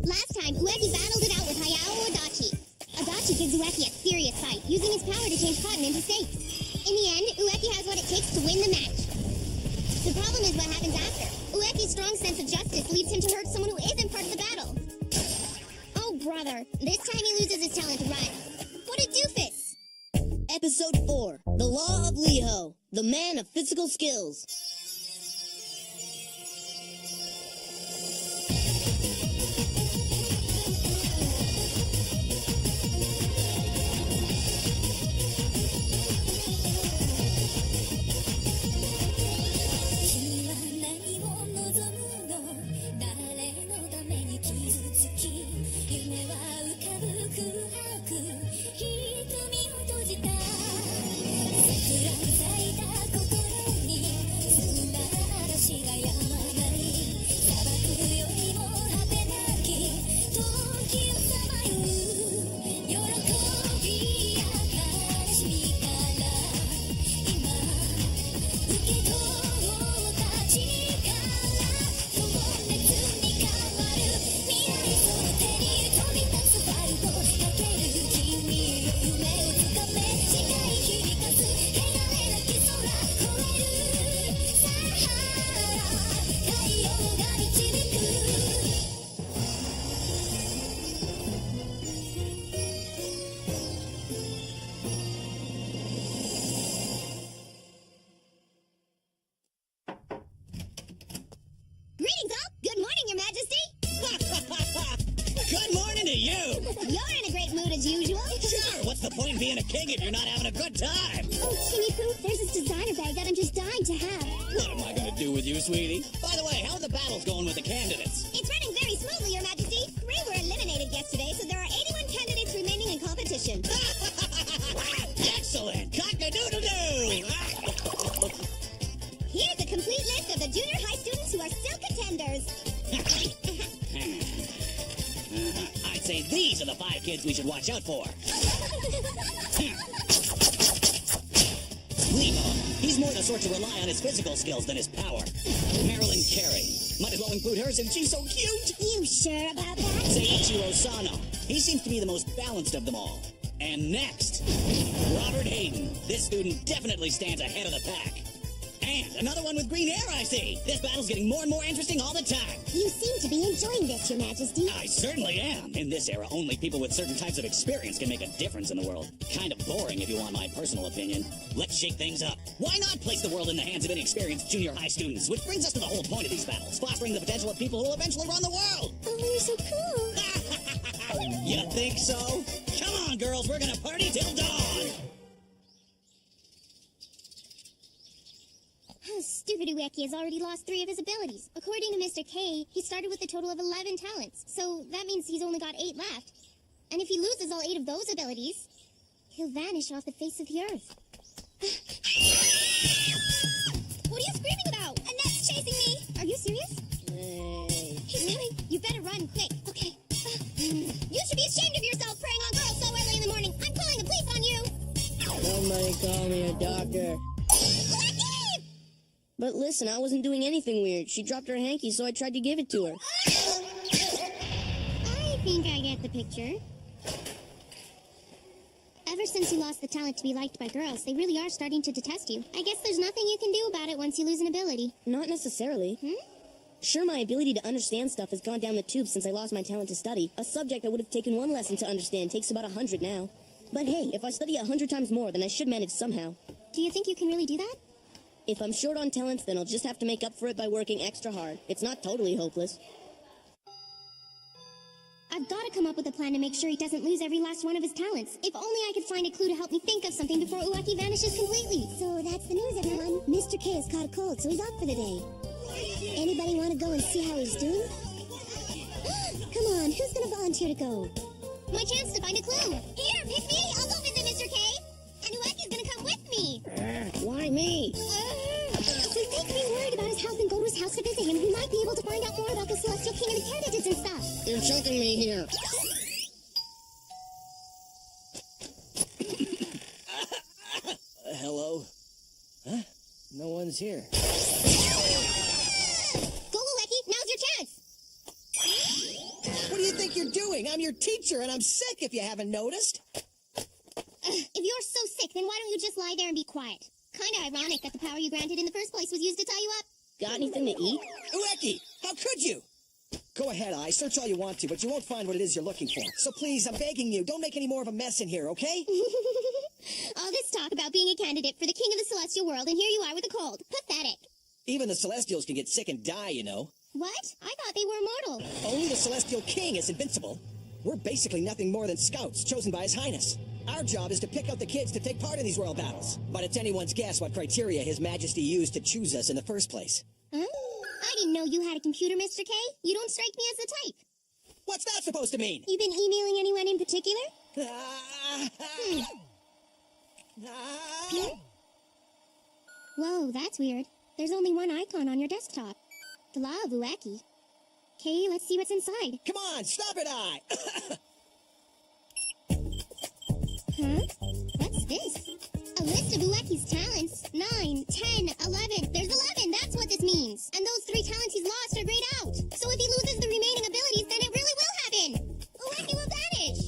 Last time, Ueki battled it out with Hayao Adachi. Adachi gives Ueki a serious fight, using his power to change cotton into snakes. In the end, Ueki has what it takes to win the match. The problem is what happens after. Ueki's strong sense of justice leads him to hurt someone who isn't part of the battle. Oh, brother. This time he loses his talent to run. What a doofus! Episode 4, The Law of Liho, the man of physical skills. Greetings all! Good morning, Your Majesty! Good morning to you! You're in a great mood as usual. Sure, what's the point in being a king if you're not having a good time? Oh, Chinny Poo, there's this designer bag that I'm just dying to have. What am I gonna do with you, sweetie? By the way, how are the battles going with the candidates? It's running very smoothly, Your Majesty. 3 were eliminated yesterday, so there are 81 candidates remaining in competition. Excellent! Cock-a-doodle-doo! Here's a complete list of the junior high students who are still contenders. I'd say these are the 5 kids we should watch out for. Limo. He's more the sort to rely on his physical skills than his power. Marilyn Carey. Might as well include her since she's so cute. You sure about that? Seiichiro Sano. He seems to be the most balanced of them all. And next, Robert Hayden. This student definitely stands ahead of the pack. And another one with green hair, I see. This battle's getting more and more interesting all the time. You seem to be enjoying this, Your Majesty. I certainly am. In this era, only people with certain types of experience can make a difference in the world. Kind of boring, if you want my personal opinion. Let's shake things up. Why not place the world in the hands of inexperienced junior high students? Which brings us to the whole point of these battles, fostering the potential of people who will eventually run the world. Oh, you're so cool. You think so? Come on, girls, we're gonna party till dawn. Stupid Ueki has already lost 3 of his abilities. According to Mr. K, he started with a total of 11 talents, so that means he's only got 8 left. And if he loses all 8 of those abilities, he'll vanish off the face of the earth. What are you screaming about? Annette's chasing me! Are you serious? Hey. He's coming! You better run quick. Okay. You should be ashamed of yourself preying on girls so early in the morning. I'm calling the police on you! Somebody call me a doctor. But listen, I wasn't doing anything weird. She dropped her hanky, so I tried to give it to her. I think I get the picture. Ever since you lost the talent to be liked by girls, they really are starting to detest you. I guess there's nothing you can do about it once you lose an ability. Not necessarily. Sure, my ability to understand stuff has gone down the tube since I lost my talent to study. A subject I would have taken 1 lesson to understand takes about 100 now. But hey, if I study 100 times more, then I should manage somehow. Do you think you can really do that? If I'm short on talents, then I'll just have to make up for it by working extra hard. It's not totally hopeless. I've got to come up with a plan to make sure he doesn't lose every last one of his talents. If only I could find a clue to help me think of something before Ueki vanishes completely. So that's the news, everyone. Mr. K has caught a cold, so he's out for the day. Anybody want to go and see how he's doing? Come on, who's going to volunteer to go? My chance to find a clue. Here, pick me. I'll go visit Mr. K. And Ueki's going to come with me. Why me? Since they could be worried about his health and go to his house to visit him, we might be able to find out more about the Celestial King and the candidates and stuff. You're choking me here. Hello? Huh? No one's here. Go, Ueki. Now's your chance. What do you think you're doing? I'm your teacher, and I'm sick if you haven't noticed. If you're so sick, then why don't you just lie there and be quiet? Kinda ironic that the power you granted in the first place was used to tie you up. Got anything to eat? Ueki, how could you? Go ahead, I. Search all you want to, but you won't find what it is you're looking for. So please, I'm begging you, don't make any more of a mess in here, okay? All this talk about being a candidate for the king of the celestial world, and here you are with a cold. Pathetic. Even the Celestials can get sick and die, you know. What? I thought they were immortal. Only the Celestial King is invincible. We're basically nothing more than scouts chosen by His Highness. Our job is to pick out the kids to take part in these world battles. But it's anyone's guess what criteria His Majesty used to choose us in the first place. Huh? I didn't know you had a computer, Mr. K. You don't strike me as the type. What's that supposed to mean? You been emailing anyone in particular? Whoa, that's weird. There's only one icon on your desktop. The Law of Ueki. Okay, let's see what's inside. Come on, stop it, I! Huh? What's this? A list of Ueki's talents. 9, 10, 11. There's 11, that's what this means. And those 3 talents he's lost are grayed out. So if he loses the remaining abilities, then it really will happen. Ueki will vanish.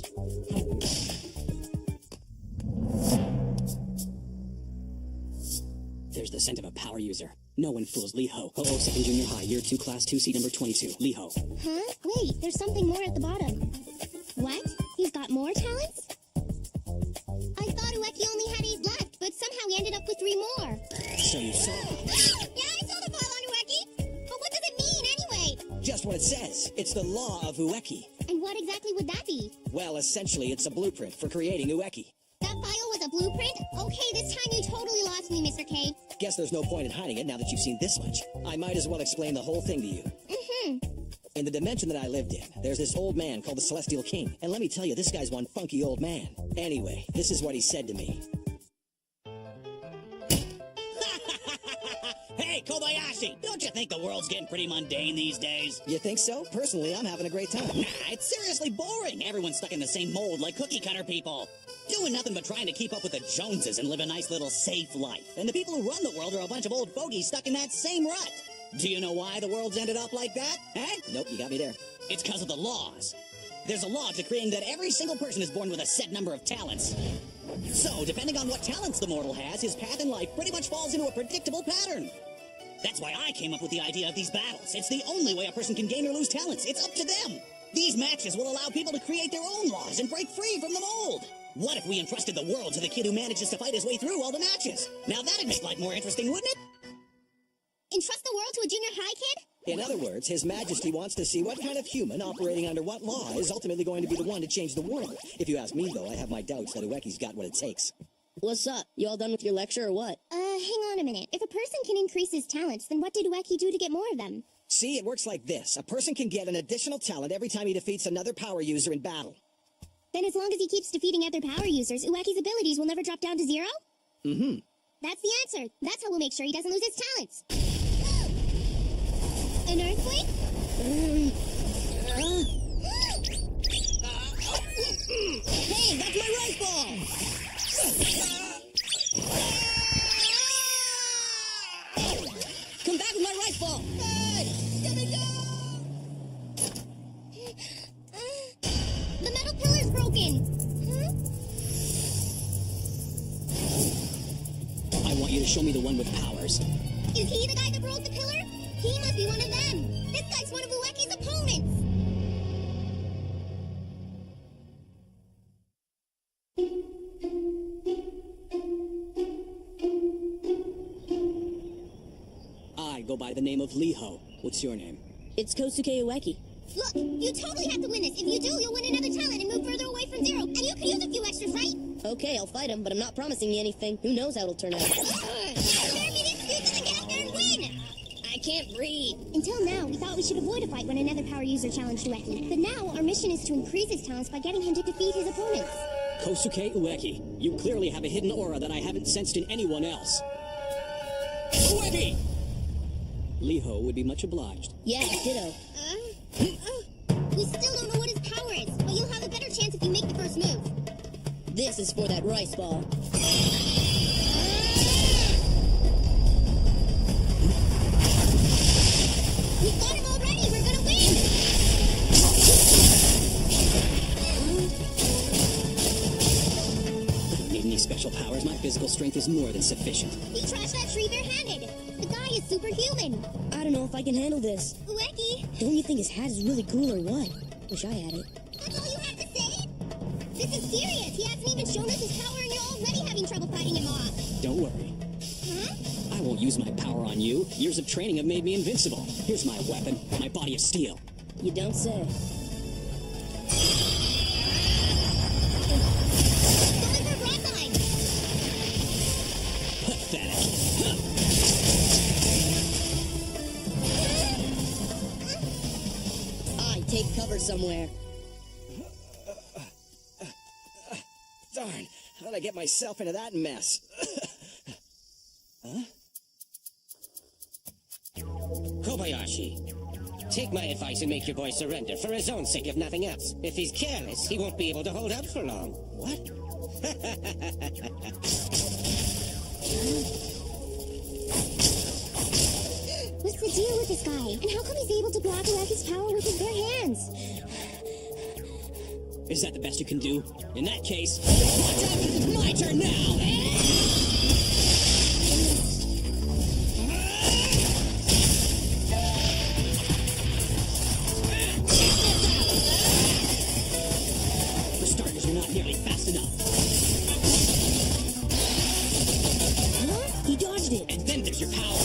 There's the scent of a power user. No one fools Lee-Ho. 002nd Junior High, Year 2, Class 2, Seat number 22. Lee-Ho. Huh? Wait, there's something more at the bottom. What? He's got more talents? I thought Ueki only had 8 left, but somehow he ended up with 3 more. So you saw. Yeah, I saw the file on Ueki. But what does it mean, anyway? Just what it says. It's the Law of Ueki. And what exactly would that be? Well, essentially, it's a blueprint for creating Ueki. That file was a blueprint? Okay, this time you totally lost me, Mr. K. Guess there's no point in hiding it now that you've seen this much. I might as well explain the whole thing to you. In the dimension that I lived in, there's this old man called the Celestial King. And let me tell you, this guy's one funky old man. Anyway, this is what he said to me. Hey, Kobayashi! Don't you think the world's getting pretty mundane these days? You think so? Personally, I'm having a great time. Nah, it's seriously boring. Everyone's stuck in the same mold like cookie cutter people. Doing nothing but trying to keep up with the Joneses and live a nice little safe life. And the people who run the world are a bunch of old fogies stuck in that same rut. Do you know why the world's ended up like that? Huh? Nope, you got me there. It's because of the laws. There's a law decreeing that every single person is born with a set number of talents. So, depending on what talents the mortal has, his path in life pretty much falls into a predictable pattern. That's why I came up with the idea of these battles. It's the only way a person can gain or lose talents. It's up to them. These matches will allow people to create their own laws and break free from the mold. What if we entrusted the world to the kid who manages to fight his way through all the matches? Now that'd make life more interesting, wouldn't it? Entrust the world to a junior high kid? In other words, His Majesty wants to see what kind of human operating under what law is ultimately going to be the one to change the world. If you ask me, though, I have my doubts that Ueki's got what it takes. What's up? You all done with your lecture or what? Hang on a minute. If a person can increase his talents, then what did Ueki do to get more of them? See, it works like this. A person can get an additional talent every time he defeats another power user in battle. Then as long as he keeps defeating other power users, Ueki's abilities will never drop down to 0? That's the answer. That's how we'll make sure he doesn't lose his talents. An earthquake? Hey, that's my rice ball! Come back with my rice ball! Hey! Get me down! The metal pillar's broken! I want you to show me the one with powers. Is he the guy that broke the pillar? He must be one of them. This guy's one of Ueki's opponents. I go by the name of Lee-Ho. What's your name? It's Kosuke Ueki. Look, you totally have to win this. If you do, you'll win another talent and move further away from 0. And you could use a few extras, right? Okay, I'll fight him, but I'm not promising you anything. Who knows how it'll turn out? There be the excuses and get out there and win! I can't breathe. Until now, we thought we should avoid a fight when another power user challenged Ueki. But now, our mission is to increase his talents by getting him to defeat his opponents. Kosuke Ueki, you clearly have a hidden aura that I haven't sensed in anyone else. Ueki! Lee-Ho would be much obliged. Yeah, ditto. We still don't know what his power is, but you'll have a better chance if you make the first move. This is for that rice ball. We've got him already! We're gonna win! strength is more than sufficient. He trashed that tree barehanded. The guy is superhuman. I don't know if I can handle this. Ueki, Don't you think his hat is really cool or what? Wish I had it. that's all you have to say? This is serious. He hasn't even shown us his power and you're already having trouble fighting him off. Don't worry. Huh? I won't use my power on you. Years of training have made me invincible. Here's my weapon, my body of steel. You don't say. Going for broadside. Pathetic. I take cover somewhere. Darn, how'd I get myself into that mess? Huh? Kobayashi, take my advice and make your boy surrender, for his own sake, if nothing else. If he's careless, he won't be able to hold out for long. What? What's the deal with this guy? And how come he's able to block Ueki's power with his bare hands? Is that the best you can do? In that case, watch out, 'cause it's my turn now! For starters, you're not nearly fast enough. Huh? He dodged it. And then there's your power.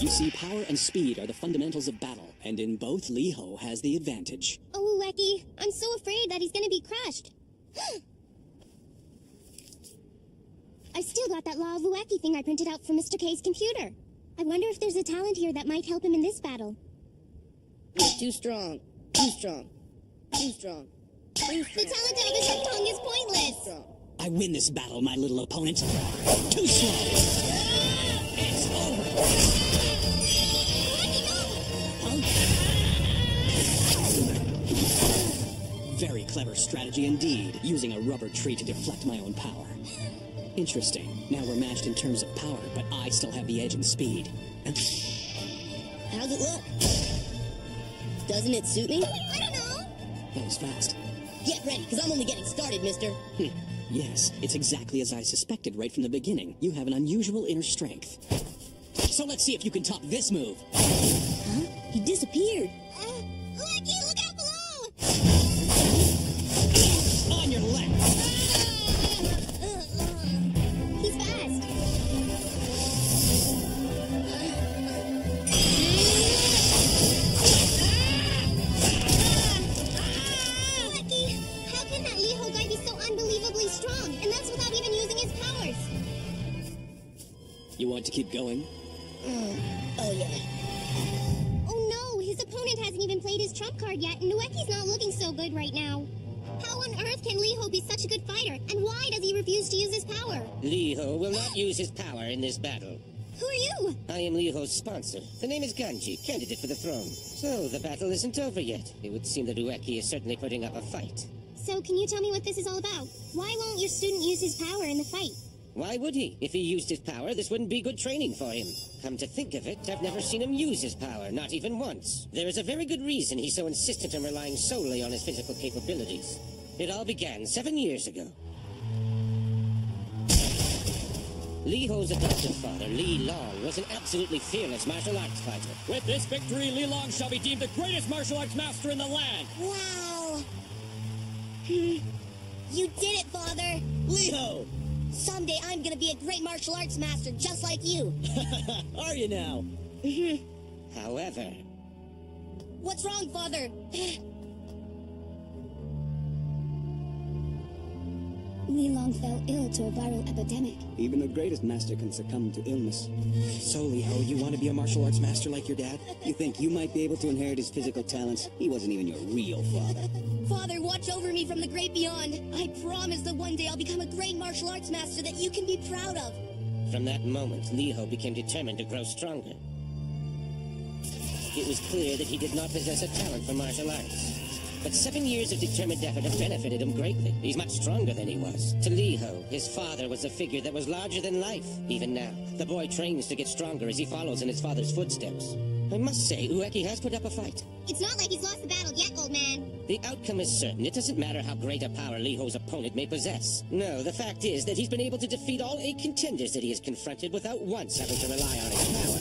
You see, power and speed are the fundamentals of battle, and in both, Lee-Ho has the advantage. Oh, Ueki, I'm so afraid that he's gonna be crushed. I've still got that Law of Ueki thing I printed out from Mr. K's computer. I wonder if there's a talent here that might help him in this battle. He's too strong. Too strong. Too strong. Too The strong. talent out of his tongue is pointless. Strong. I win this battle, my little opponent. Too slow. It's over. Very clever strategy indeed, using a rubber tree to deflect my own power. Interesting. Now we're matched in terms of power, but I still have the edge in speed. How's it look? Doesn't it suit me? I don't know. That was fast. Get ready, because I'm only getting started, mister. Yes, it's exactly as I suspected right from the beginning. You have an unusual inner strength. So let's see if you can top this move. Huh? He disappeared. Ueki, look out below! On your left. He's fast. Ueki, how can that Lee-Ho guy be so unbelievably strong? And that's without even using his powers. You want to keep going? Oh, yeah. Oh no, his opponent hasn't even played his trump card yet, and Ueki's not looking so good right now. How on earth can Lee-Ho be such a good fighter, and why does he refuse to use his power? Lee-Ho will not use his power in this battle. Who are you? I am Lee-Ho's sponsor. The name is Ganji, candidate for the throne. So, the battle isn't over yet. It would seem that Ueki is certainly putting up a fight. So can you tell me what this is all about? Why won't your student use his power in the fight? Why would he? If he used his power, this wouldn't be good training for him. Come to think of it, I've never seen him use his power, not even once. There is a very good reason he's so insistent on relying solely on his physical capabilities. It all began 7 years ago. Lee-Ho's adoptive father, Li Long, was an absolutely fearless martial arts fighter. With this victory, Li Long shall be deemed the greatest martial arts master in the land. Wow. You did it, Father. Lee-Ho! Someday I'm gonna be a great martial arts master just like you. Are you now? However, What's wrong, Father? Li Long fell ill to a viral epidemic. Even the greatest master can succumb to illness. So, Lee-Ho, you want to be a martial arts master like your dad? You think you might be able to inherit his physical talents? He wasn't even your real father. Father, watch over me from the great beyond. I promise that one day I'll become a great martial arts master that you can be proud of. from that moment, Lee-Ho became determined to grow stronger. It was clear that he did not possess a talent for martial arts. But 7 years of determined effort have benefited him greatly. He's much stronger than he was. To Lee-Ho, his father was a figure that was larger than life. Even now, the boy trains to get stronger as he follows in his father's footsteps. I must say, Ueki has put up a fight. It's not like he's lost the battle yet, old man. The outcome is certain. It doesn't matter how great a power Liho's opponent may possess. No, the fact is that he's been able to defeat all 8 contenders that he has confronted without once having to rely on his power.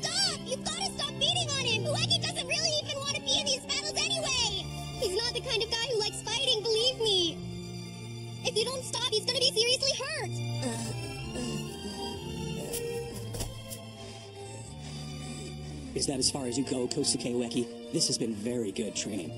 Stop! You've got to stop beating on him! Ueki doesn't really even want to be in these battles anyway! He's not the kind of guy who likes fighting, believe me! If you don't stop, he's gonna be seriously hurt! Is that as far as you go, Kosuke Ueki? This has been very good training.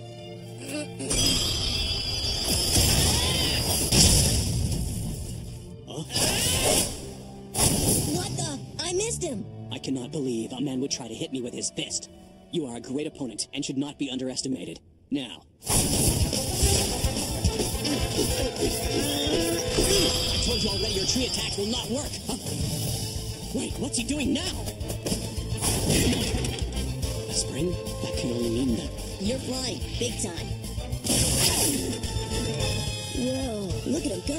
What the? I missed him! I cannot believe a man would try to hit me with his fist. You are a great opponent and should not be underestimated. Now. I told you already your tree attacks will not work. Huh? Wait, what's he doing now? A spring? That can only mean that. You're flying, big time. Whoa, look at him go.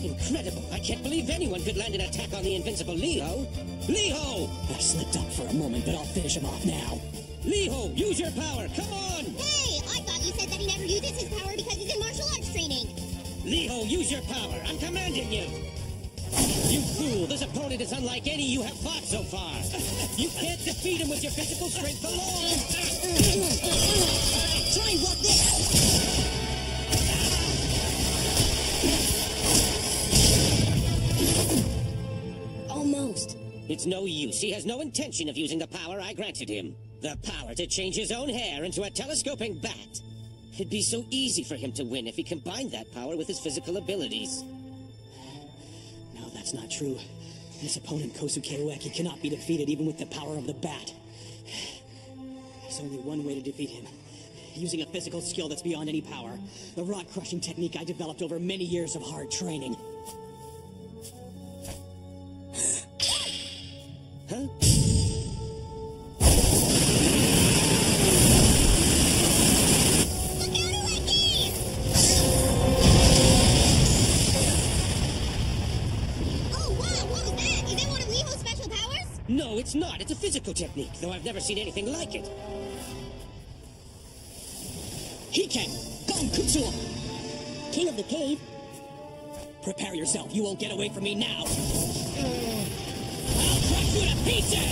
Incredible. I can't believe anyone could land an attack on the invincible Liho. Liho! I slipped up for a moment, but I'll finish him off now. Liho, use your power. Come on! Hey, I thought you said that he never uses his power because he's in martial arts training. Liho, use your power. I'm commanding you. You fool. This opponent is unlike any you have fought so far. You can't defeat him with your physical strength alone. Try and block this! Almost. It's no use. He has no intention of using the power I granted him. The power to change his own hair into a telescoping bat. It'd be so easy for him to win if he combined that power with his physical abilities. No, that's not true. This opponent, Kosuke Ueki, cannot be defeated even with the power of the bat. There's only one way to defeat him. Using a physical skill that's beyond any power. The rock-crushing technique I developed over many years of hard training. Huh? Look out, Ueki! Oh, wow, what was that? Is it one of Liho's special powers? No, it's not. It's a physical technique, though I've never seen anything like it. Hiken! Gonkutsu! King of the cave? Prepare yourself. You won't get away from me now. I'll crush you to pieces!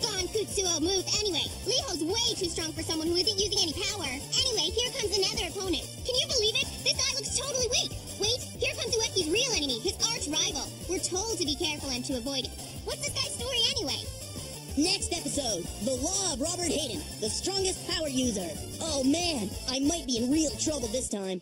Gonkutsuo move anyway. Liho's way too strong for someone who isn't using any power. Anyway, here comes another opponent. Can you believe it? This guy looks totally weak. Wait, here comes Ueki's real enemy, his arch rival. We're told to be careful and to avoid it. What's this guy's story anyway? Next episode, The Law of Robert Hayden, the strongest power user. Oh man, I might be in real trouble this time.